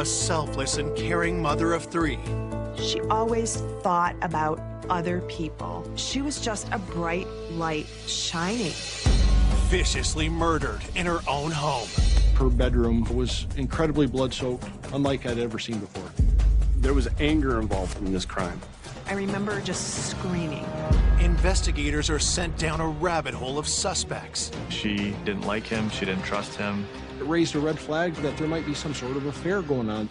a selfless and caring mother of three. She always thought about other people. She was just a bright light shining. Viciously murdered in her own home. Her bedroom was incredibly blood-soaked, unlike I'd ever seen before. There was anger involved in this crime. I remember just screaming. Investigators are sent down a rabbit hole of suspects. She didn't like him, she didn't trust him. It raised a red flag that there might be some sort of affair going on.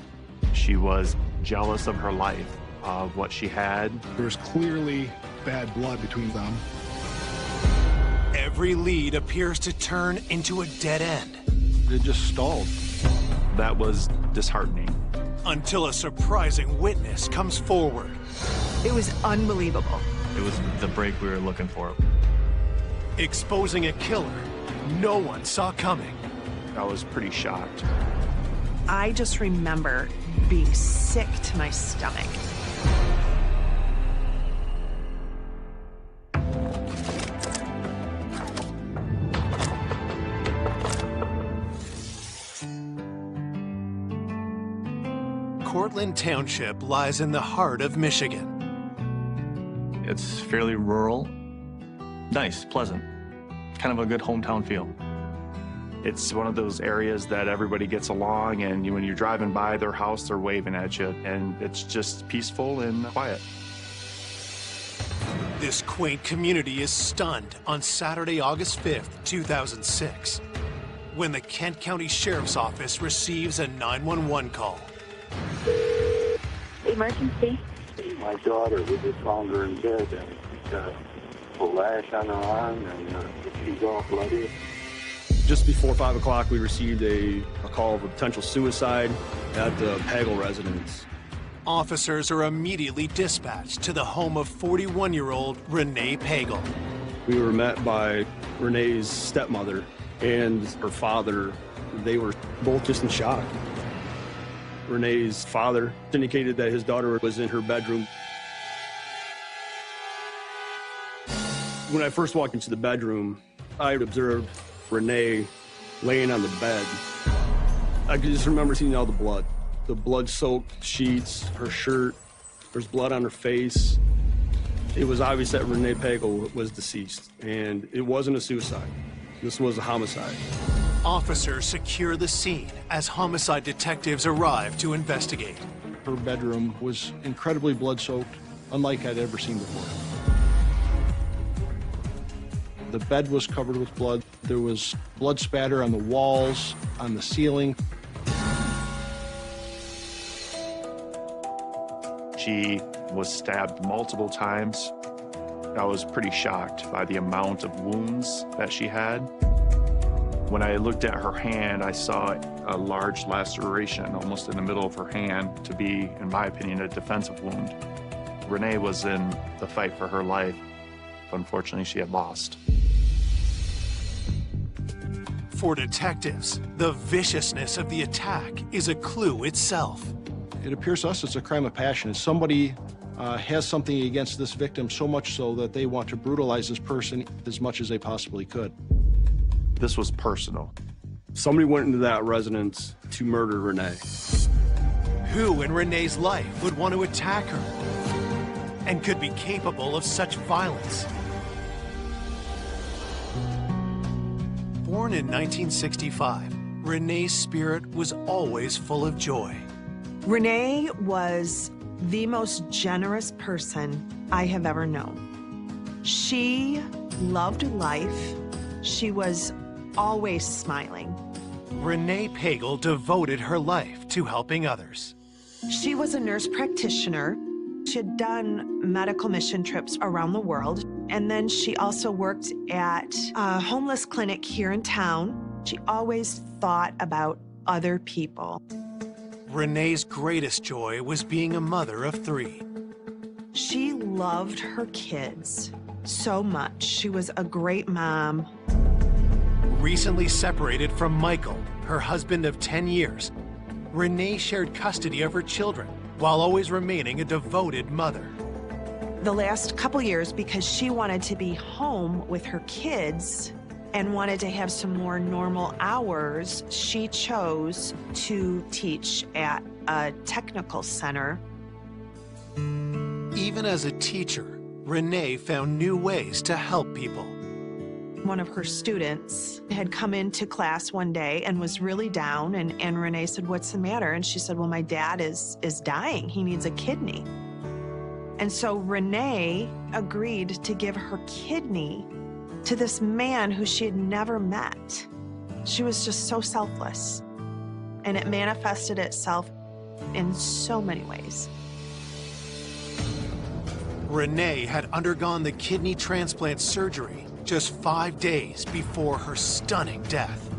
She was jealous of her life, of what she had. There was clearly bad blood between them. Every lead appears to turn into a dead end. It just stalled. That was disheartening. Until a surprising witness comes forward. It was unbelievable. It was the break we were looking for. Exposing a killer no one saw coming. I was pretty shocked. I just remember being sick to my stomach. Cortland Township lies in the heart of Michigan. It's fairly rural, nice, pleasant, kind of a good hometown feel. It's one of those areas that everybody gets along, and when you're driving by their house, they're waving at you, and it's just peaceful and quiet. This quaint community is stunned on Saturday, August 5th, 2006, when the Kent County Sheriff's Office receives a 911 call. Emergency. My daughter, we just found her in bed, and she's got a lash on her arm, and she's all bloody. Just before 5 o'clock, we received a call of a potential suicide at the Pagel residence. Officers are immediately dispatched to the home of 41-year-old Renee Pagel. We were met by Renee's stepmother and her father. They were both just in shock. Renee's father indicated that his daughter was in her bedroom. When I first walked into the bedroom, I observed Renee laying on the bed. I could just remember seeing all the blood-soaked sheets, her shirt. There's blood on her face. It was obvious that Renee Pagel was deceased, and it wasn't a suicide. This was a homicide. Officers secure the scene as homicide detectives arrive to investigate. Her bedroom was incredibly blood-soaked, unlike I'd ever seen before. The bed was covered with blood. There was blood spatter on the walls, on the ceiling. She was stabbed multiple times. I was pretty shocked by the amount of wounds that she had. When I looked at her hand, I saw a large laceration almost in the middle of her hand to be, in my opinion, a defensive wound. Renee was in the fight for her life. Unfortunately, she had lost. For detectives, the viciousness of the attack is a clue itself. It appears to us it's a crime of passion. Somebody has something against this victim, so much so that they want to brutalize this person as much as they possibly could. This was personal. Somebody went into that residence to murder Renee. Who in Renee's life would want to attack her and could be capable of such violence? Born in 1965, Renee's spirit was always full of joy. Renee was the most generous person I have ever known. She loved life. She was always smiling. Renee Pagel devoted her life to helping others. She was a nurse practitioner. She had done medical mission trips around the world, and then she also worked at a homeless clinic here in town. She always thought about other people. Renee's greatest joy was being a mother of three. She loved her kids so much. She was a great mom. Recently separated from Michael, her husband of 10 years, Renee shared custody of her children while always remaining a devoted mother. The last couple years, because she wanted to be home with her kids and wanted to have some more normal hours, she chose to teach at a technical center. Even as a teacher, Renee found new ways to help people. One of her students had come into class one day and was really down, and Renee said, "What's the matter?" And she said, "Well, my dad is dying. He needs a kidney." And so Renee agreed to give her kidney to this man who she had never met. She was just so selfless. And it manifested itself in so many ways. Renee had undergone the kidney transplant surgery just 5 days before her stunning death.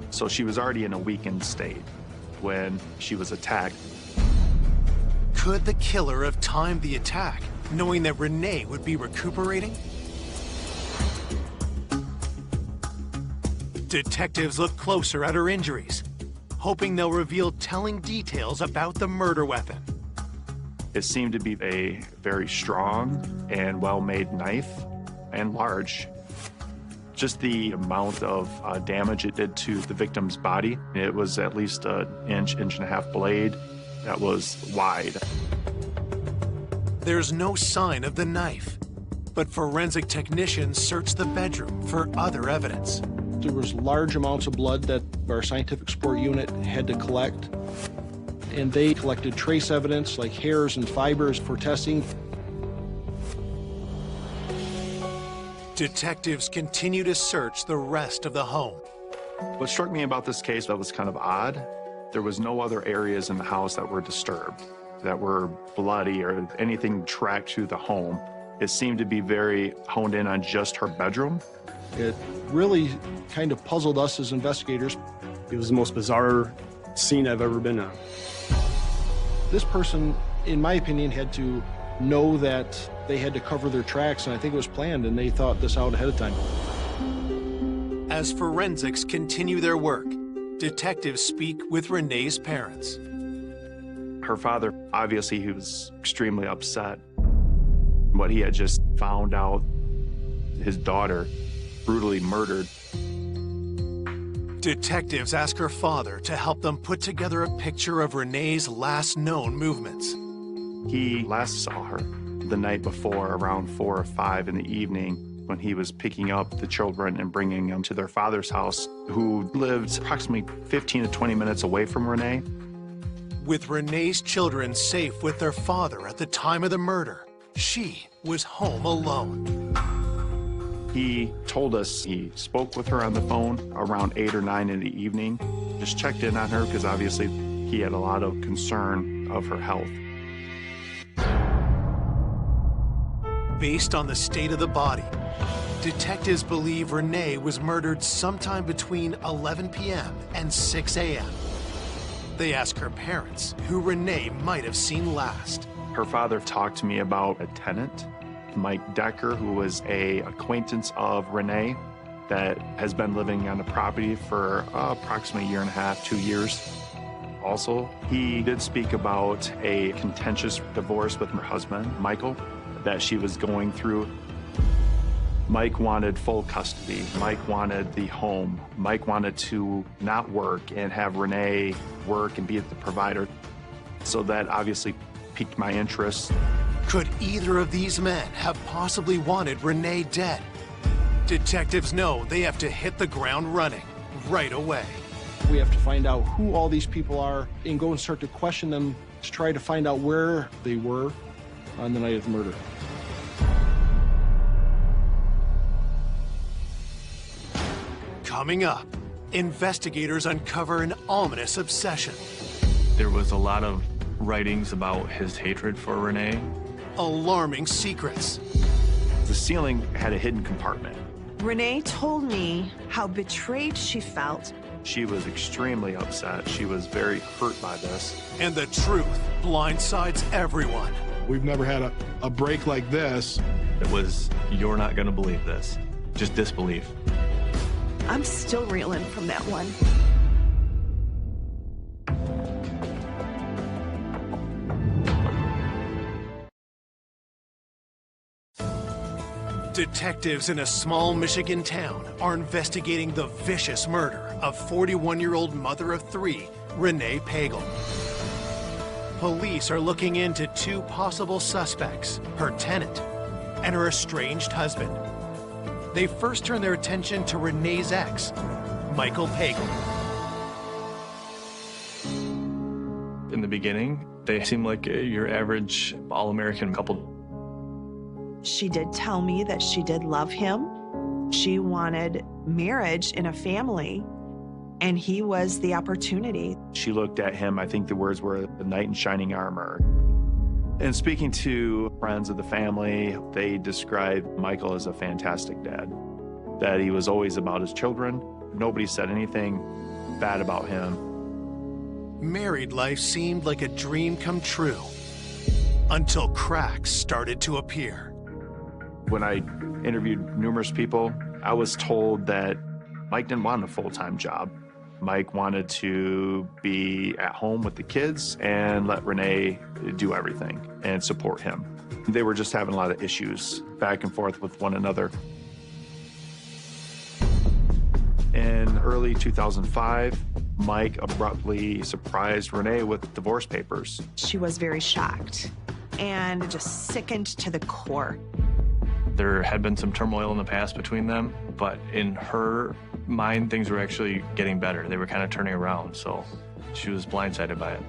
So she was already in a weakened state when she was attacked. Could the killer have timed the attack, knowing that Renee would be recuperating? Detectives look closer at her injuries, hoping they'll reveal telling details about the murder weapon. It seemed to be a very strong and well-made knife, and large. Just the amount of damage it did to the victim's body, it was at least an inch and a half blade that was wide. There's no sign of the knife, but forensic technicians searched the bedroom for other evidence. There was large amounts of blood that our scientific support unit had to collect, and they collected trace evidence like hairs and fibers for testing. Detectives continue to search the rest of the home. What struck me about this case that was kind of odd, there was no other areas in the house that were disturbed, that were bloody or anything tracked to the home. It seemed to be very honed in on just her bedroom. It really kind of puzzled us as investigators. It was the most bizarre scene I've ever been on. This person, in my opinion, had to know that they had to cover their tracks, and I think it was planned, and they thought this out ahead of time. As forensics continue their work, detectives speak with Renee's parents. Her father, obviously, he was extremely upset. What he had just found out, his daughter brutally murdered. Detectives ask her father to help them put together a picture of Renee's last known movements. He last saw her the night before around 4 or 5 in the evening when he was picking up the children and bringing them to their father's house, who lived approximately 15 to 20 minutes away from Renee. With Renee's children safe with their father at the time of the murder, she was home alone. He told us he spoke with her on the phone around 8 or 9 in the evening, just checked in on her because obviously he had a lot of concern of her health. Based on the state of the body, detectives believe Renee was murdered sometime between 11 p.m. and 6 a.m. They ask her parents who Renee might have seen last. Her father talked to me about a tenant, Mike Decker, who was an acquaintance of Renee that has been living on the property for approximately 1.5 years, 2 years. Also, he did speak about a contentious divorce with her husband, Michael, that she was going through. Mike wanted full custody. Mike wanted the home. Mike wanted to not work and have Renee work and be the provider. So that obviously piqued my interest. Could either of these men have possibly wanted Renee dead? Detectives know they have to hit the ground running right away. We have to find out who all these people are and go and start to question them to try to find out where they were on the night of the murder. Coming up, investigators uncover an ominous obsession. There was a lot of writings about his hatred for Renee. Alarming secrets. The ceiling had a hidden compartment. Renee told me how betrayed she felt. She was extremely upset. She was very hurt by this. And the truth blindsides everyone. We've never had a break like this. It was, you're not gonna believe this. Just disbelief. I'm still reeling from that one. Detectives in a small Michigan town are investigating the vicious murder of 41-year-old mother of 3, Renee Pagel. Police are looking into two possible suspects, her tenant and her estranged husband. They first turn their attention to Renee's ex, Michael Pagel. In the beginning, they seemed like your average all-American couple. She did tell me that she did love him. She wanted marriage in a family, and he was the opportunity. She looked at him, I think the words were the knight in shining armor. And speaking to friends of the family, they described Michael as a fantastic dad, that he was always about his children. Nobody said anything bad about him. Married life seemed like a dream come true until cracks started to appear. When I interviewed numerous people, I was told that Mike didn't want a full-time job. Mike wanted to be at home with the kids and let Renee do everything and support him. They were just having a lot of issues back and forth with one another. In early 2005, Mike abruptly surprised Renee with divorce papers. She was very shocked and just sickened to the core. There had been some turmoil in the past between them, but in her mind, things were actually getting better. They were kind of turning around, so she was blindsided by it.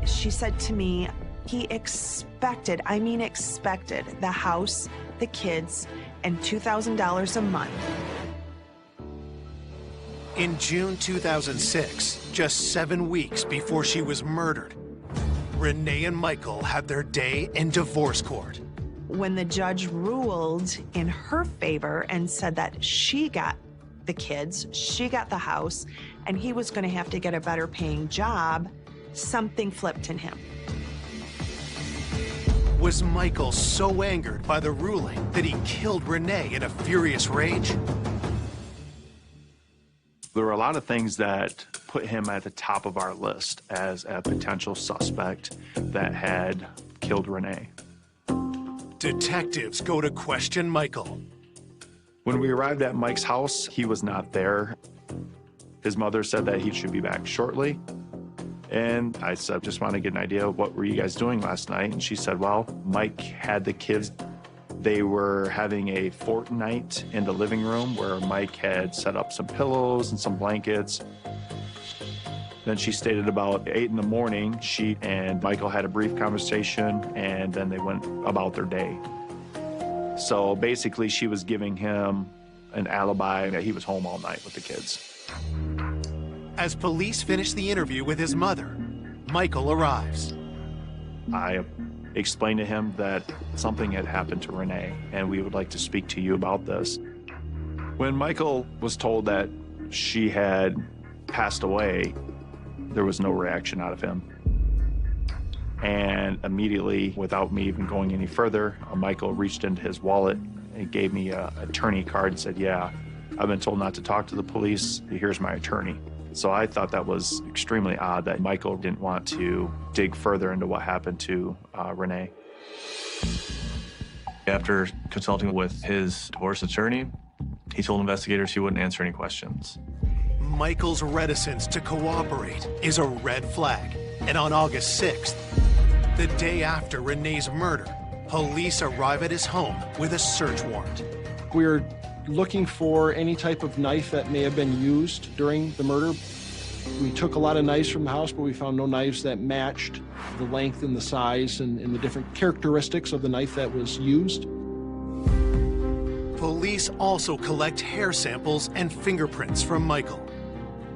She said to me, he expected, I mean expected, the house, the kids, and $2,000 a month. In June 2006, just 7 weeks before she was murdered, Renee and Michael had their day in divorce court. When the judge ruled in her favor and said that she got the kids, she got the house, and he was going to have to get a better paying job, something flipped in him. Was Michael so angered by the ruling that he killed Renee in a furious rage? There were a lot of things that put him at the top of our list as a potential suspect that had killed Renee. Detectives go to question Michael. When we arrived at Mike's house, he was not there. His mother said that he should be back shortly. And I said, just want to get an idea of what were you guys doing last night? And she said, well, Mike had the kids. They were having a fortnight in the living room where Mike had set up some pillows and some blankets. Then she stated about 8 in the morning, she and Michael had a brief conversation, and then they went about their day. So basically, she was giving him an alibi that he was home all night with the kids. As police finish the interview with his mother, Michael arrives. I explained to him that something had happened to Renee, and we would like to speak to you about this. When Michael was told that she had passed away, there was no reaction out of him. And immediately, without me even going any further, Michael reached into his wallet and gave me an attorney card and said, yeah, I've been told not to talk to the police. Here's my attorney. So I thought that was extremely odd that Michael didn't want to dig further into what happened to Renee. After consulting with his divorce attorney, he told investigators he wouldn't answer any questions. Michael's reticence to cooperate is a red flag. And on August 6th, the day after Renee's murder, police arrive at his home with a search warrant. We're looking for any type of knife that may have been used during the murder. We took a lot of knives from the house, but we found no knives that matched the length and the size and the different characteristics of the knife that was used. Police also collect hair samples and fingerprints from Michael.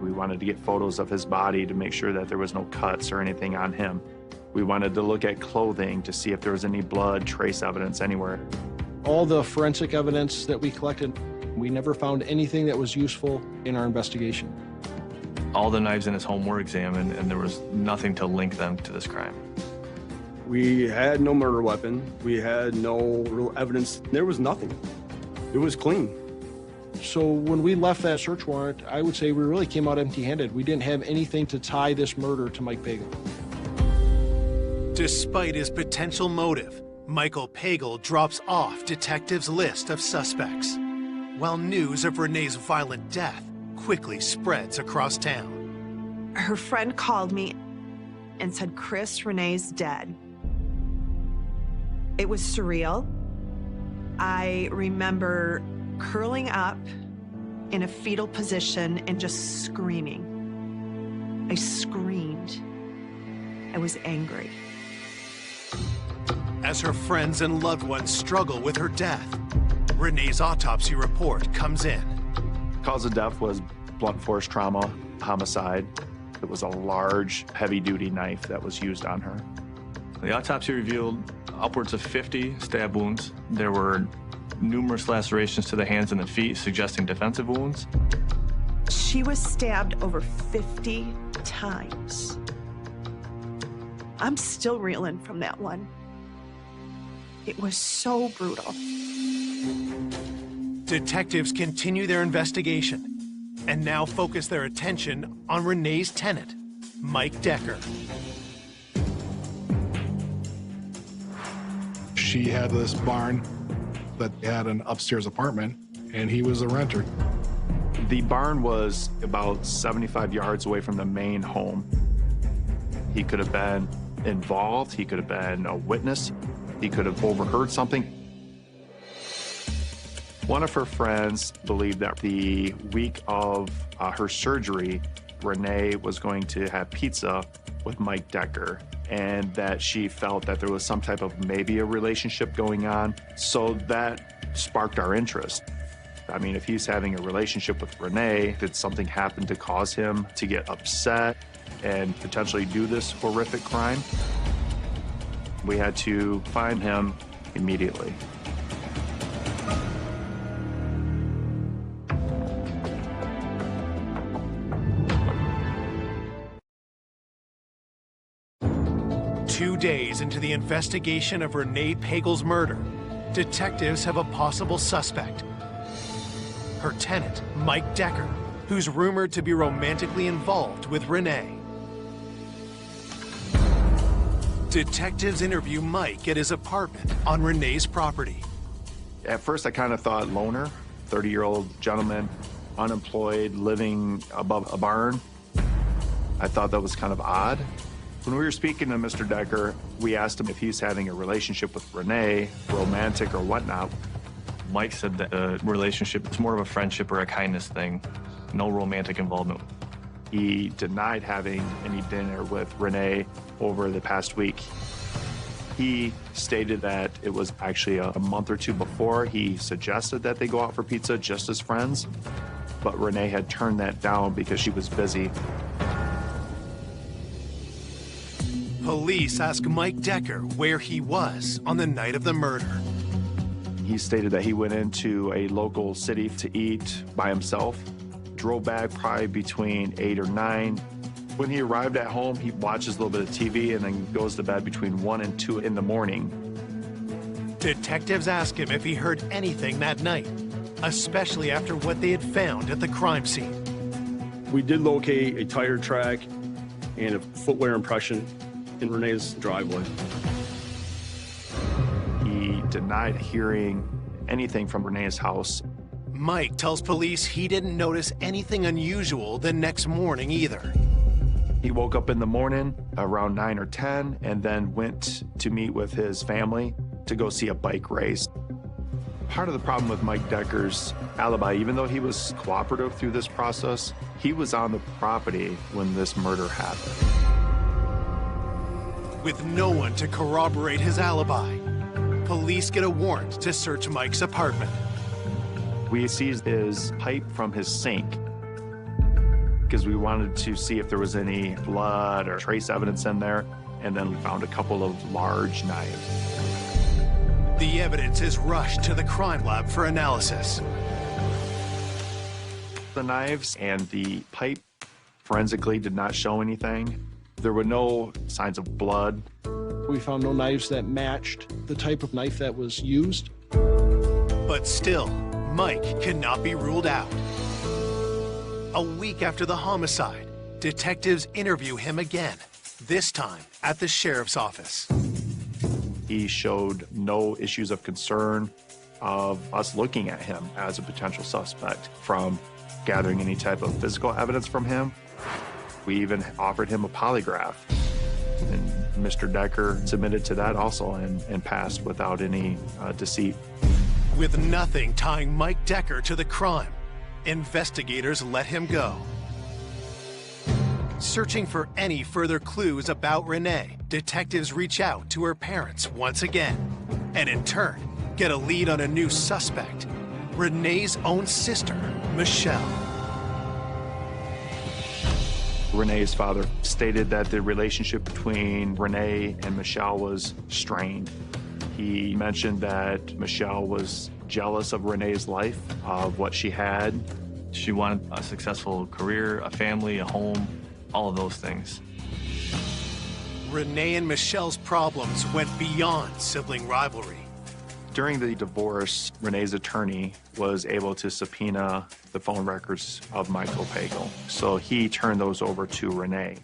We wanted to get photos of his body to make sure that there was no cuts or anything on him. We wanted to look at clothing to see if there was any blood trace evidence anywhere. All the forensic evidence that we collected, we never found anything that was useful in our investigation. All the knives in his home were examined, and there was nothing to link them to this crime. We had no murder weapon. We had no real evidence. There was nothing. It was clean. So when we left that search warrant, I would say we really came out empty-handed. We didn't have anything to tie this murder to Mike Pagel. Despite his potential motive, Michael Pagel drops off detectives' list of suspects, while news of Renee's violent death quickly spreads across town. Her friend called me and said, "Chris, Renee's dead." It was surreal. I remember curling up in a fetal position and just screaming. I screamed. I was angry. As her friends and loved ones struggle with her death, Renee's autopsy report comes in. Cause of death was blunt force trauma, homicide. It was a large, heavy-duty knife that was used on her. The autopsy revealed upwards of 50 stab wounds. There were numerous lacerations to the hands and the feet, suggesting defensive wounds. She was stabbed over 50 times. I'm still reeling from that one. It was so brutal. Detectives continue their investigation and now focus their attention on Renee's tenant, Mike Decker. She had this barn that had an upstairs apartment, and he was a renter. The barn was about 75 yards away from the main home. He could have been involved, he could have been a witness, he could have overheard something. One of her friends believed that the week of her surgery, Renee was going to have pizza with Mike Decker, and that she felt that there was some type of maybe a relationship going on. So that sparked our interest. I mean, if he's having a relationship with Renee, did something happen to cause him to get upset and potentially do this horrific crime? We had to find him immediately. Two days into the investigation of Renee Pagel's murder, detectives have a possible suspect. Her tenant, Mike Decker, who's rumored to be romantically involved with Renee. Detectives interview Mike at his apartment on Renee's property. At first, I kind of thought loner, 30-year-old gentleman, unemployed, living above a barn. I thought that was kind of odd. When we were speaking to Mr. Decker, we asked him if he's having a relationship with Renee, romantic or whatnot. Mike said that the relationship is more of a friendship or a kindness thing, no romantic involvement. He denied having any dinner with Renee over the past week. He stated that it was actually a month or two before he suggested that they go out for pizza just as friends, but Renee had turned that down because she was busy. Police ask Mike Decker where he was on the night of the murder. He stated that he went into a local city to eat by himself, drove back probably between 8 or 9. When he arrived at home, he watches a little bit of TV and then goes to bed between 1 and 2 in the morning. Detectives ask him if he heard anything that night, especially after what they had found at the crime scene. We did locate a tire track and a footwear impression in Renee's driveway. He denied hearing anything from Renee's house. Mike tells police he didn't notice anything unusual the next morning either. He woke up in the morning around 9 or 10 and then went to meet with his family to go see a bike race. Part of the problem with Mike Decker's alibi, even though he was cooperative through this process, he was on the property when this murder happened. With no one to corroborate his alibi, police get a warrant to search Mike's apartment. We seized his pipe from his sink because we wanted to see if there was any blood or trace evidence in there, and then we found a couple of large knives. The evidence is rushed to the crime lab for analysis. The knives and the pipe forensically did not show anything. There were no signs of blood. We found no knives that matched the type of knife that was used. But still, Mike cannot be ruled out. A week after the homicide, detectives interview him again, this time at the sheriff's office. He showed no issues of concern of us looking at him as a potential suspect from gathering any type of physical evidence from him. We even offered him a polygraph. Mr. Decker submitted to that also and passed without any deceit. With nothing tying Mike Decker to the crime, investigators let him go. Searching for any further clues about Renee, detectives reach out to her parents once again, and in turn, get a lead on a new suspect, Renee's own sister, Michelle. Renee's father stated that the relationship between Renee and Michelle was strained. He mentioned that Michelle was jealous of Renee's life, of what she had. She wanted a successful career, a family, a home, all of those things. Renee and Michelle's problems went beyond sibling rivalry. During the divorce, Renee's attorney was able to subpoena the phone records of Michael Pagel, so he turned those over to Renee.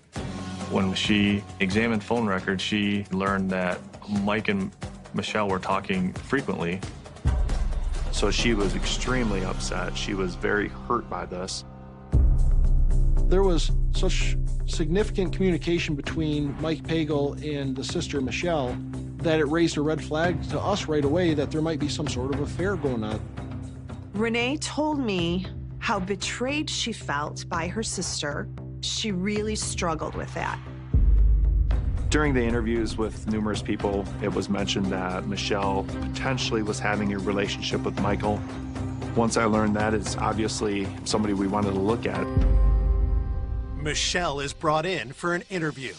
When she examined phone records, she learned that Mike and Michelle were talking frequently. So she was extremely upset. She was very hurt by this. There was such significant communication between Mike Pagel and the sister Michelle that it raised a red flag to us right away that there might be some sort of affair going on. Renee told me how betrayed she felt by her sister. She really struggled with that. During the interviews with numerous people, it was mentioned that Michelle potentially was having a relationship with Michael. Once I learned that, it's obviously somebody we wanted to look at. Michelle is brought in for an interview.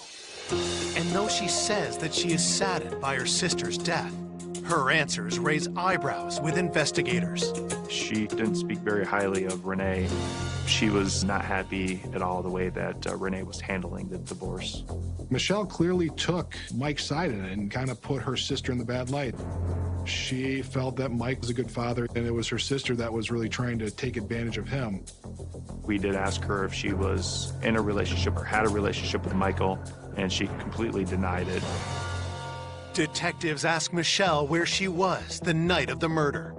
And though she says that she is saddened by her sister's death, her answers raise eyebrows with investigators. She didn't speak very highly of Renee. She was not happy at all the way that Renee was handling the divorce. Michelle clearly took Mike's side in it and kind of put her sister in the bad light. She felt that Mike was a good father, and it was her sister that was really trying to take advantage of him. We did ask her if she was in a relationship or had a relationship with Michael, and she completely denied it. Detectives ask Michelle where she was the night of the murder.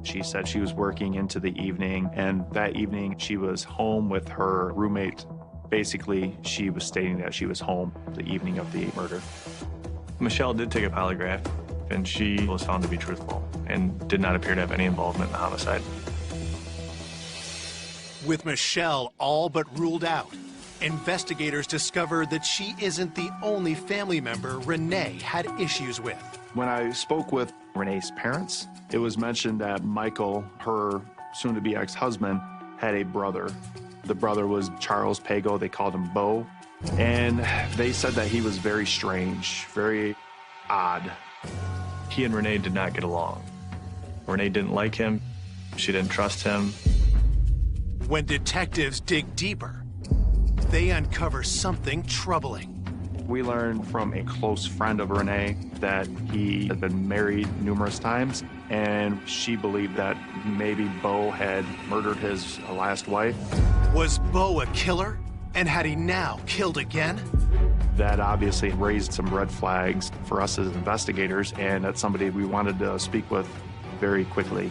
She said she was working into the evening, and that evening she was home with her roommate. Basically, she was stating that she was home the evening of the murder. Michelle did take a polygraph, and she was found to be truthful and did not appear to have any involvement in the homicide. With Michelle all but ruled out, investigators discovered that she isn't the only family member Renee had issues with. When I spoke with Renee's parents, it was mentioned that Michael, her soon-to-be ex-husband, had a brother. The brother was Charles Pagel. They called him Bo. And they said that he was very strange, very odd. He and Renee did not get along. Renee didn't like him. She didn't trust him. When detectives dig deeper, they uncover something troubling. We learned from a close friend of Renee that he had been married numerous times, and she believed that maybe Bo had murdered his last wife. Was Bo a killer? And had he now killed again? That obviously raised some red flags for us as investigators, and that's somebody we wanted to speak with very quickly.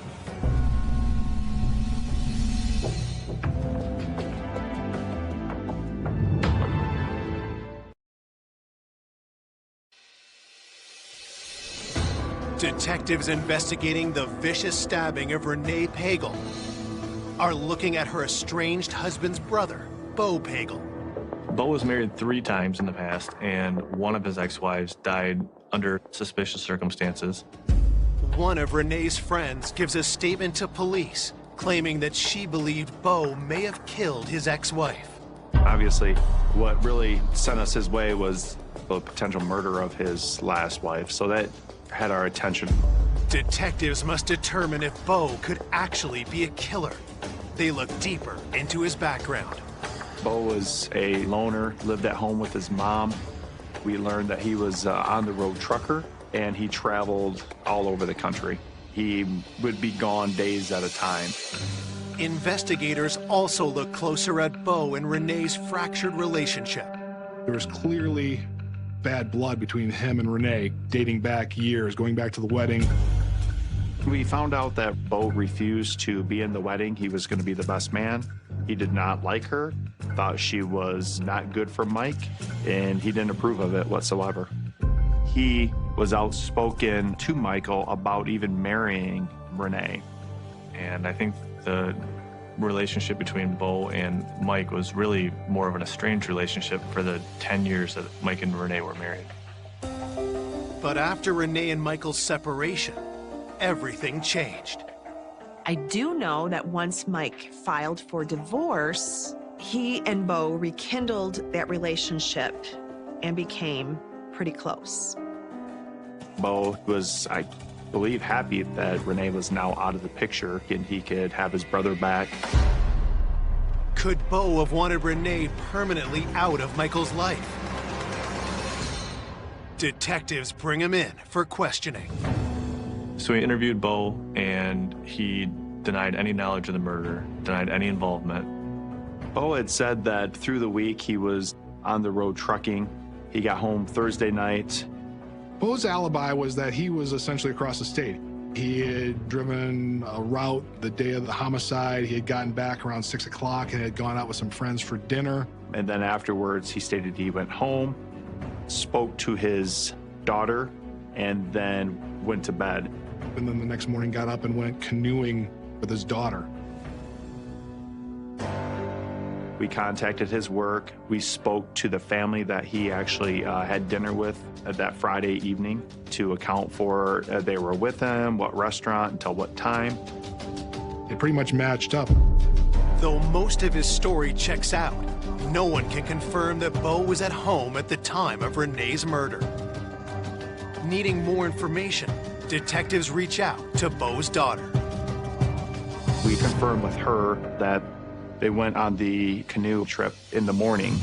Detectives investigating the vicious stabbing of Renee Pagel are looking at her estranged husband's brother, Bo Pagel. Bo was married 3 times in the past, and one of his ex-wives died under suspicious circumstances. One of Renee's friends gives a statement to police, claiming that she believed Bo may have killed his ex-wife. Obviously, what really sent us his way was the potential murder of his last wife, so that had our attention. Detectives must determine if Bo could actually be a killer. They look deeper into his background. Bo was a loner, lived at home with his mom. We learned that he was on the road trucker, and he traveled all over the country. He would be gone days at a time. Investigators also look closer at Bo and Renee's fractured relationship. There was clearly bad blood between him and Renee, dating back years, going back to the wedding. We found out that Bo refused to be in the wedding. He was going to be the best man. He did not like her. thought she was not good for Mike, and he didn't approve of it whatsoever. He was outspoken to Michael about even marrying Renee. And I think the relationship between Bo and Mike was really more of an estranged relationship for the 10 years that Mike and Renee were married. But after Renee and Michael's separation, everything changed. I do know that once Mike filed for divorce, he and Bo rekindled that relationship and became pretty close. Bo was, I believe, happy that Renee was now out of the picture and he could have his brother back. Could Bo have wanted Renee permanently out of Michael's life? Detectives bring him in for questioning. So we interviewed Bo, and he denied any knowledge of the murder, denied any involvement. Bo had said that through the week he was on the road trucking. He got home Thursday night. Bo's alibi was that he was essentially across the state. He had driven a route the day of the homicide. He had gotten back around 6 o'clock and had gone out with some friends for dinner. And then afterwards, he stated he went home, spoke to his daughter, and then went to bed. And then the next morning got up and went canoeing with his daughter. We contacted his work. We spoke to the family that he actually had dinner with that Friday evening to account for they were with him, what restaurant, until what time. It pretty much matched up. Though most of his story checks out, no one can confirm that Bo was at home at the time of Renee's murder. Needing more information, detectives reach out to Bo's daughter. We confirmed with her that they went on the canoe trip in the morning.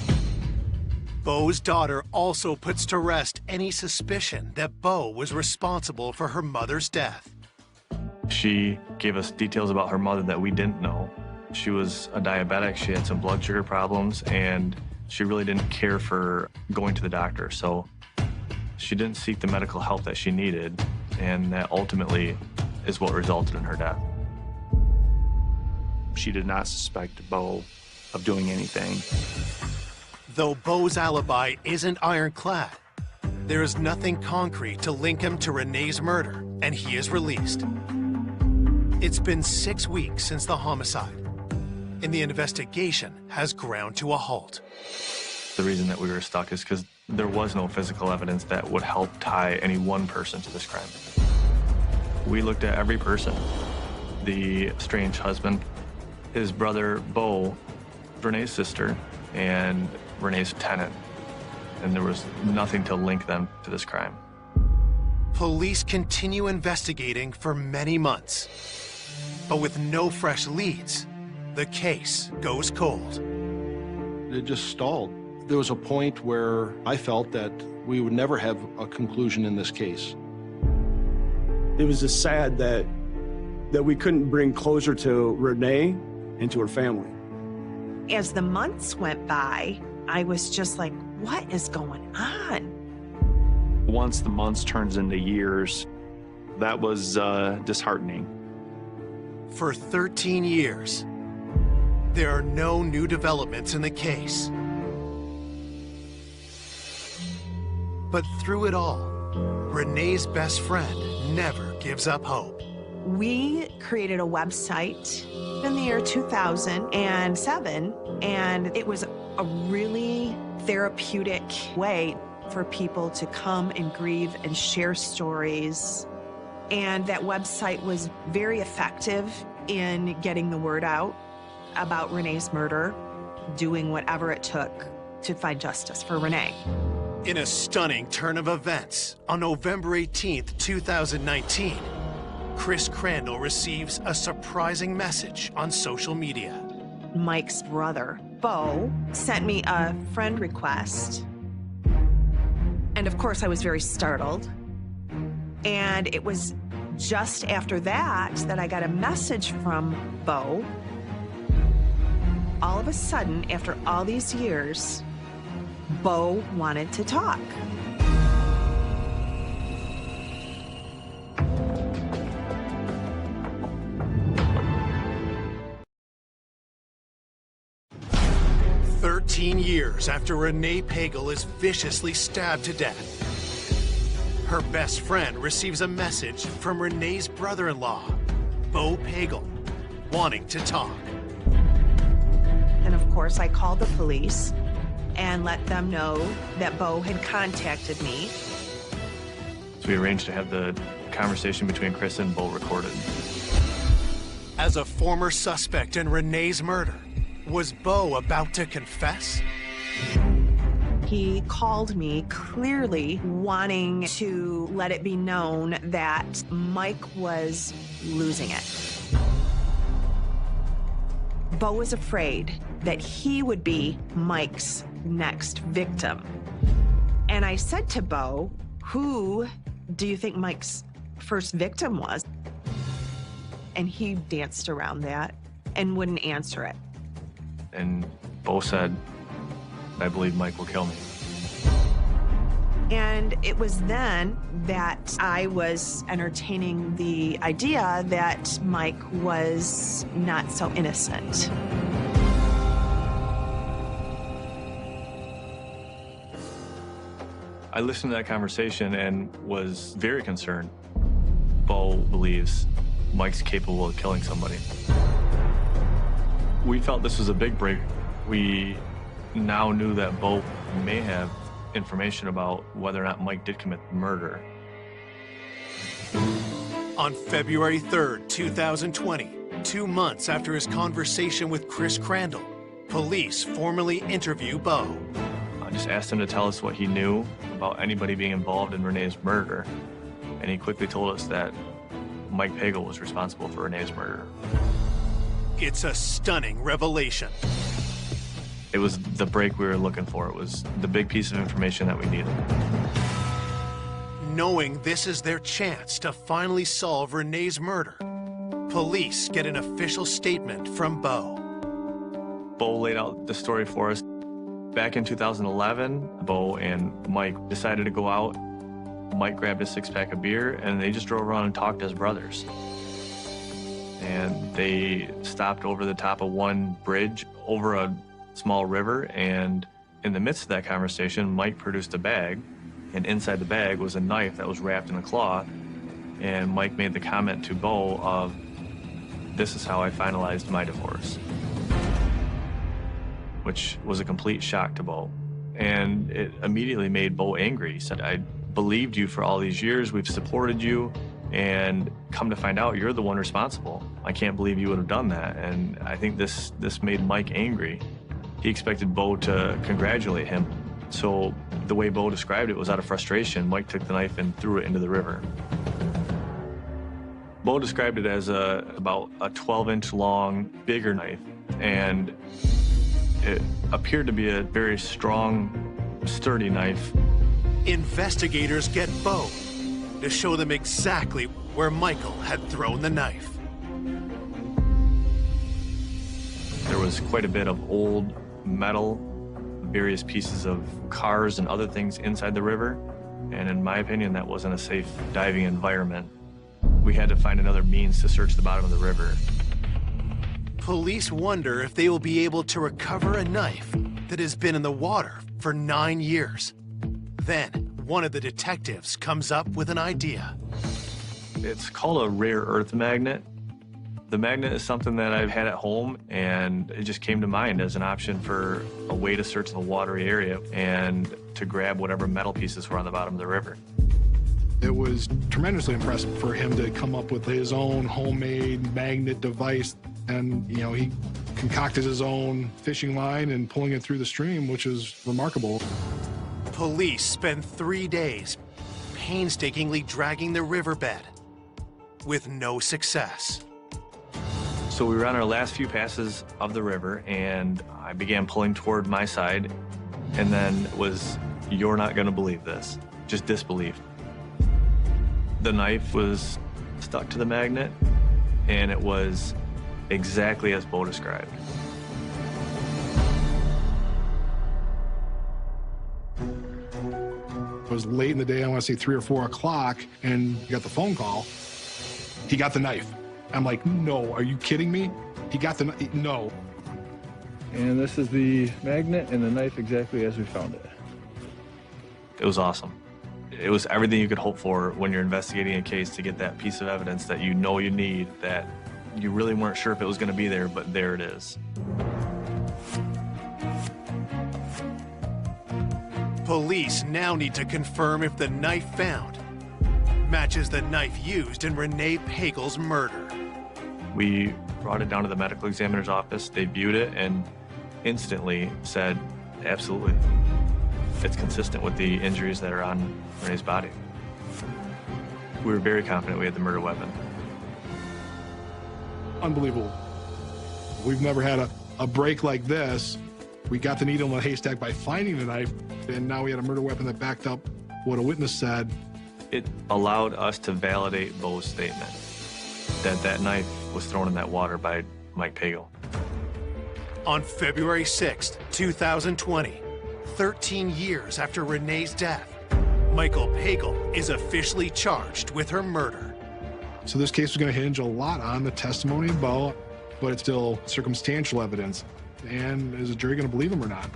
Bo's daughter also puts to rest any suspicion that Bo was responsible for her mother's death. She gave us details about her mother that we didn't know. She was a diabetic, she had some blood sugar problems, and she really didn't care for going to the doctor. So she didn't seek the medical help that she needed, and that ultimately is what resulted in her death. She did not suspect Bo of doing anything. Though Bo's alibi isn't ironclad, there is nothing concrete to link him to Renee's murder, and he is released. It's been 6 weeks since the homicide, and the investigation has ground to a halt. The reason that we were stuck is because there was no physical evidence that would help tie any one person to this crime. We looked at every person. The estranged husband, his brother, Bo, Renee's sister, and Renee's tenant. And there was nothing to link them to this crime. Police continue investigating for many months, but with no fresh leads, the case goes cold. It just stalled. There was a point where I felt that we would never have a conclusion in this case. It was just sad that we couldn't bring closure to Renee and to her family. As the months went by, I was just like, what is going on? Once the months turns into years, that was disheartening. For 13 years, there are no new developments in the case. But through it all, Renee's best friend never gives up hope. We created a website in the year 2007, and it was a really therapeutic way for people to come and grieve and share stories. And that website was very effective in getting the word out about Renee's murder, doing whatever it took to find justice for Renee. In a stunning turn of events, on November 18th, 2019, Chris Crandall receives a surprising message on social media. Mike's brother, Bo, sent me a friend request. And of course, I was very startled. And it was just after that I got a message from Bo. All of a sudden, after all these years, Bo wanted to talk. 13 years after Renee Pagel is viciously stabbed to death, her best friend receives a message from Renee's brother-in-law, Bo Pagel, wanting to talk. And of course, I called the police and let them know that Bo had contacted me. So we arranged to have the conversation between Chris and Bo recorded. As a former suspect in Renee's murder, was Bo about to confess? He called me clearly wanting to let it be known that Mike was losing it. Bo was afraid that he would be Mike's next victim. And I said to Bo, who do you think Mike's first victim was? And he danced around that and wouldn't answer it. And Bo said, I believe Mike will kill me. And it was then that I was entertaining the idea that Mike was not so innocent. I listened to that conversation and was very concerned. Bo believes Mike's capable of killing somebody. We felt this was a big break. We now knew that Bo may have information about whether or not Mike did commit murder. On February 3rd, 2020, 2 months after his conversation with Chris Crandall, police formally interview Bo. I just asked him to tell us what he knew about anybody being involved in Renee's murder, and he quickly told us that Mike Pagel was responsible for Renee's murder. It's a stunning revelation. It was the break we were looking for. It was the big piece of information that we needed. Knowing this is their chance to finally solve Renee's murder, police get an official statement from Bo. Bo laid out the story for us. Back in 2011, Bo and Mike decided to go out. Mike grabbed a six-pack of beer, and they just drove around and talked as brothers. And they stopped over the top of one bridge over a small river, and in the midst of that conversation, Mike produced a bag, and inside the bag was a knife that was wrapped in a cloth, and Mike made the comment to Bo of, "This is how I finalized my divorce," which was a complete shock to Bo. And it immediately made Bo angry. He said, "I believed you for all these years, we've supported you, and come to find out you're the one responsible. I can't believe you would have done that." And I think this made Mike angry. He expected Bo to congratulate him. So the way Bo described it was out of frustration. Mike took the knife and threw it into the river. Bo described it as about a 12-inch long, bigger knife, and it appeared to be a very strong, sturdy knife. Investigators get Bo to show them exactly where Michael had thrown the knife. There was quite a bit of old metal, various pieces of cars and other things inside the river, and in my opinion, that wasn't a safe diving environment. We had to find another means to search the bottom of the river. Police wonder if they will be able to recover a knife that has been in the water for 9 years. Then, one of the detectives comes up with an idea. It's called a rare earth magnet. The magnet is something that I've had at home, and it just came to mind as an option for a way to search the watery area and to grab whatever metal pieces were on the bottom of the river. It was tremendously impressive for him to come up with his own homemade magnet device. And, you know, he concocted his own fishing line and pulling it through the stream, which is remarkable. Police spend 3 days painstakingly dragging the riverbed with no success. So we were on our last few passes of the river, and I began pulling toward my side, and then it was, "You're not gonna believe this," just disbelief. The knife was stuck to the magnet, and it was exactly as Bo described. It was late in the day, I want to say 3 or 4 o'clock, and got the phone call. He got the knife. I'm like, no, are you kidding me? He got the knife, no. And this is the magnet and the knife exactly as we found it. It was awesome. It was everything you could hope for when you're investigating a case, to get that piece of evidence that you know you need, that you really weren't sure if it was going to be there, but there it is. Police now need to confirm if the knife found matches the knife used in Renee Pagel's murder. We brought it down to the medical examiner's office. They viewed it and instantly said, absolutely. It's consistent with the injuries that are on Renee's body. We were very confident we had the murder weapon. Unbelievable. We've never had a break like this. We got the needle in the haystack by finding the knife, and now we had a murder weapon that backed up what a witness said. It allowed us to validate Bo's statement that that knife was thrown in that water by Mike Pagel. On February 6th, 2020, 13 years after Renee's death, Michael Pagel is officially charged with her murder. So this case was going to hinge a lot on the testimony of Bo, but it's still circumstantial evidence. And is the jury going to believe him or not?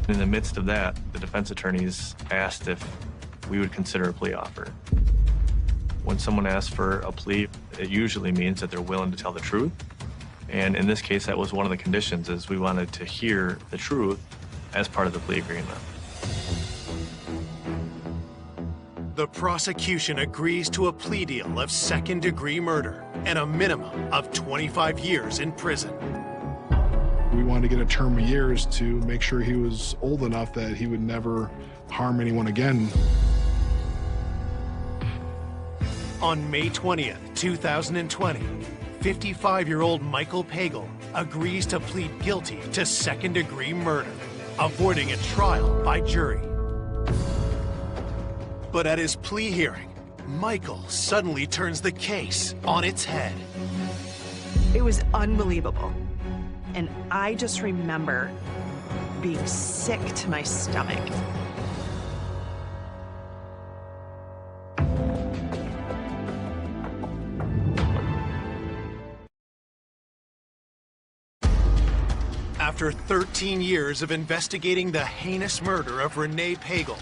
In the midst of that, the defense attorneys asked if we would consider a plea offer. When someone asks for a plea, it usually means that they're willing to tell the truth. And in this case, that was one of the conditions, is we wanted to hear the truth as part of the plea agreement. The prosecution agrees to a plea deal of second-degree murder and a minimum of 25 years in prison. We wanted to get a term of years to make sure he was old enough that he would never harm anyone again. On May 20th, 2020, 55-year-old Michael Pagel agrees to plead guilty to second-degree murder, avoiding a trial by jury. But at his plea hearing, Michael suddenly turns the case on its head. It was unbelievable. And I just remember being sick to my stomach. After 13 years of investigating the heinous murder of Renee Pagel,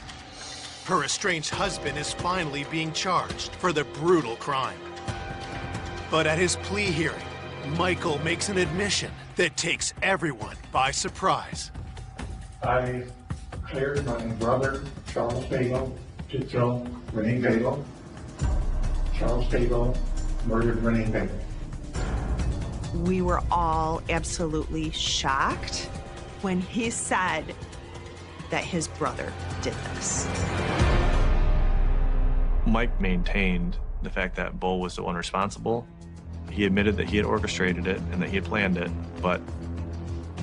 her estranged husband is finally being charged for the brutal crime. But at his plea hearing, Michael makes an admission that takes everyone by surprise. I hired my brother, Charles Pagel, to kill Renee Pagel. Charles Pagel murdered Renee Pagel. We were all absolutely shocked when he said that his brother did this. Mike maintained the fact that Bo was the one responsible. He admitted that he had orchestrated it and that he had planned it, but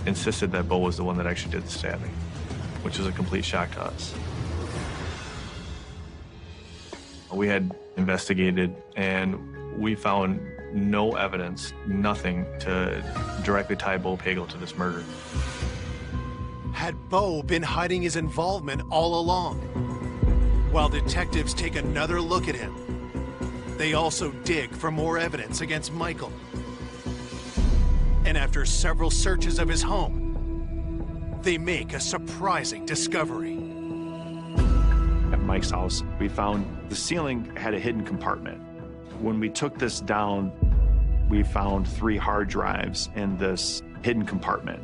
insisted that Bo was the one that actually did the stabbing, which was a complete shock to us. We had investigated and we found no evidence, nothing to directly tie Bo Pagel to this murder. Had Bo been hiding his involvement all along? While detectives take another look at him, they also dig for more evidence against Michael. And after several searches of his home, they make a surprising discovery. At Mike's house, we found the ceiling had a hidden compartment. When we took this down, we found 3 hard drives in this hidden compartment.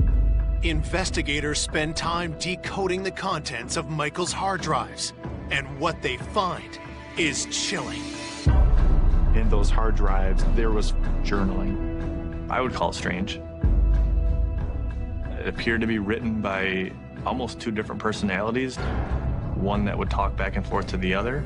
Investigators spend time decoding the contents of Michael's hard drives, and what they find is chilling. In those hard drives, there was journaling. I would call it strange. It appeared to be written by almost 2 different personalities, one that would talk back and forth to the other.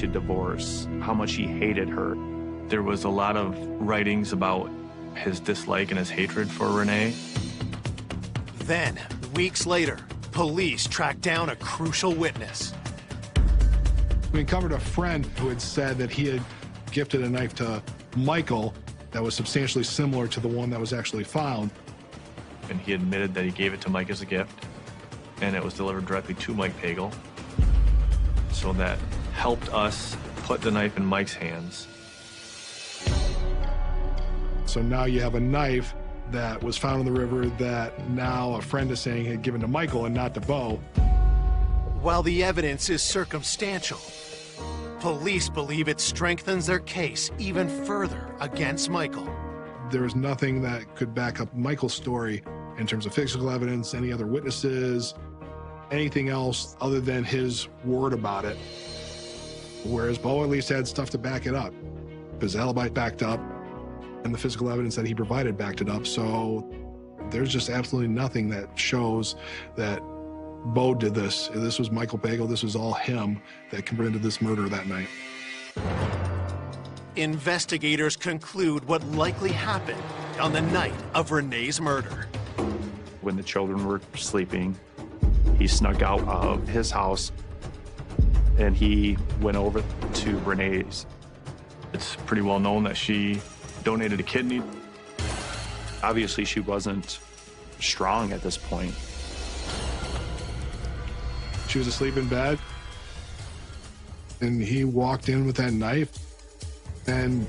to divorce, how much he hated her. There was a lot of writings about his dislike and his hatred for Renee. Then, weeks later, police tracked down a crucial witness. We uncovered a friend who had said that he had gifted a knife to Michael that was substantially similar to the one that was actually found. And he admitted that he gave it to Mike as a gift, and it was delivered directly to Mike Pagel. So that helped us put the knife in Mike's hands. So now you have a knife that was found in the river that now a friend is saying had given to Michael and not to Bo. While the evidence is circumstantial, police believe it strengthens their case even further against Michael. There was nothing that could back up Michael's story in terms of physical evidence, any other witnesses, anything else other than his word about it. Whereas Bo at least had stuff to back it up. His alibi backed up, and the physical evidence that he provided backed it up. So there's just absolutely nothing that shows that Bo did this. This was Michael Pagel. This was all him that committed this murder that night. Investigators conclude what likely happened on the night of Renee's murder. When the children were sleeping, he snuck out of his house and he went over to Renee's. It's pretty well known that she donated a kidney. Obviously, she wasn't strong at this point. She was asleep in bed, and he walked in with that knife and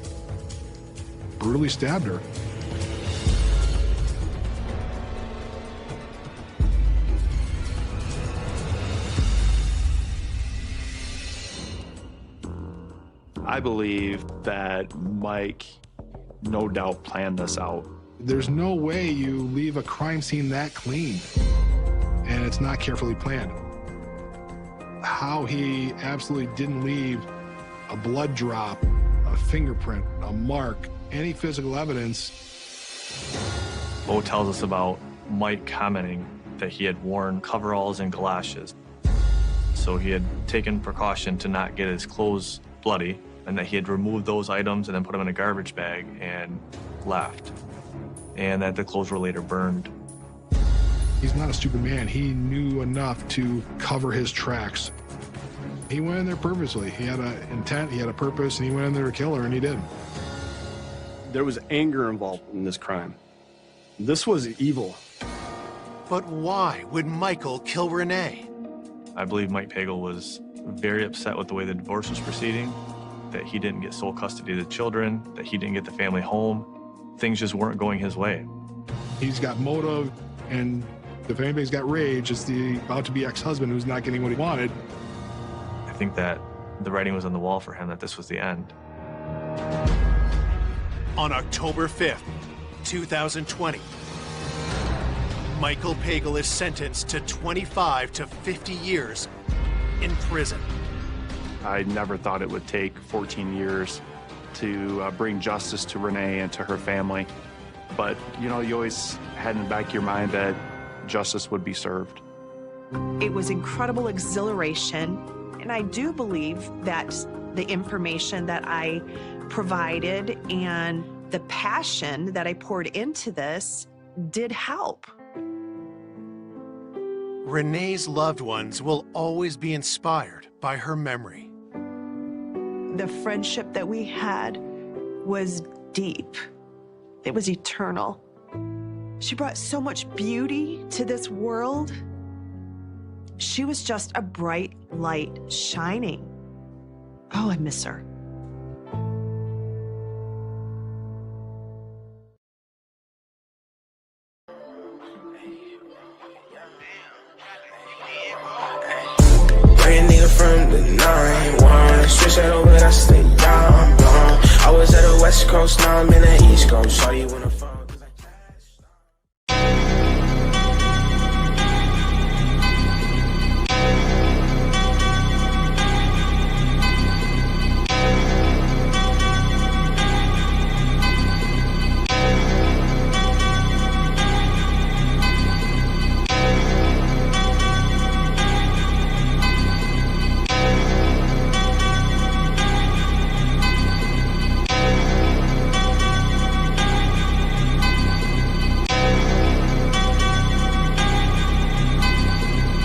brutally stabbed her. I believe that Mike no doubt planned this out. There's no way you leave a crime scene that clean and it's not carefully planned. How he absolutely didn't leave a blood drop, a fingerprint, a mark, any physical evidence. Bo tells us about Mike commenting that he had worn coveralls and galoshes. So he had taken precaution to not get his clothes bloody, and that he had removed those items and then put them in a garbage bag and left, and that the clothes were later burned. He's not a stupid man. He knew enough to cover his tracks. He went in there purposely. He had an intent, he had a purpose, and he went in there to kill her, and he did. There was anger involved in this crime. This was evil. But why would Michael kill Renee? I believe Mike Pagel was very upset with the way the divorce was proceeding, that he didn't get sole custody of the children, that he didn't get the family home. Things just weren't going his way. He's got motive, and if anybody's got rage, it's the about-to-be ex-husband who's not getting what he wanted. I think that the writing was on the wall for him that this was the end. On October 5th, 2020, Michael Pagel is sentenced to 25 to 50 years in prison. I never thought it would take 14 years to bring justice to Renee and to her family. But, you know, you always had in the back of your mind that justice would be served. It was incredible exhilaration, and I do believe that the information that I provided and the passion that I poured into this did help. Renee's loved ones will always be inspired by her memory. The friendship that we had was deep. It was eternal. She brought so much beauty to this world. She was just a bright light shining. Oh, I miss her. From the 9-1, switch that over, that's the young blonde. I was at the West Coast, now I'm in the East Coast. Saw you when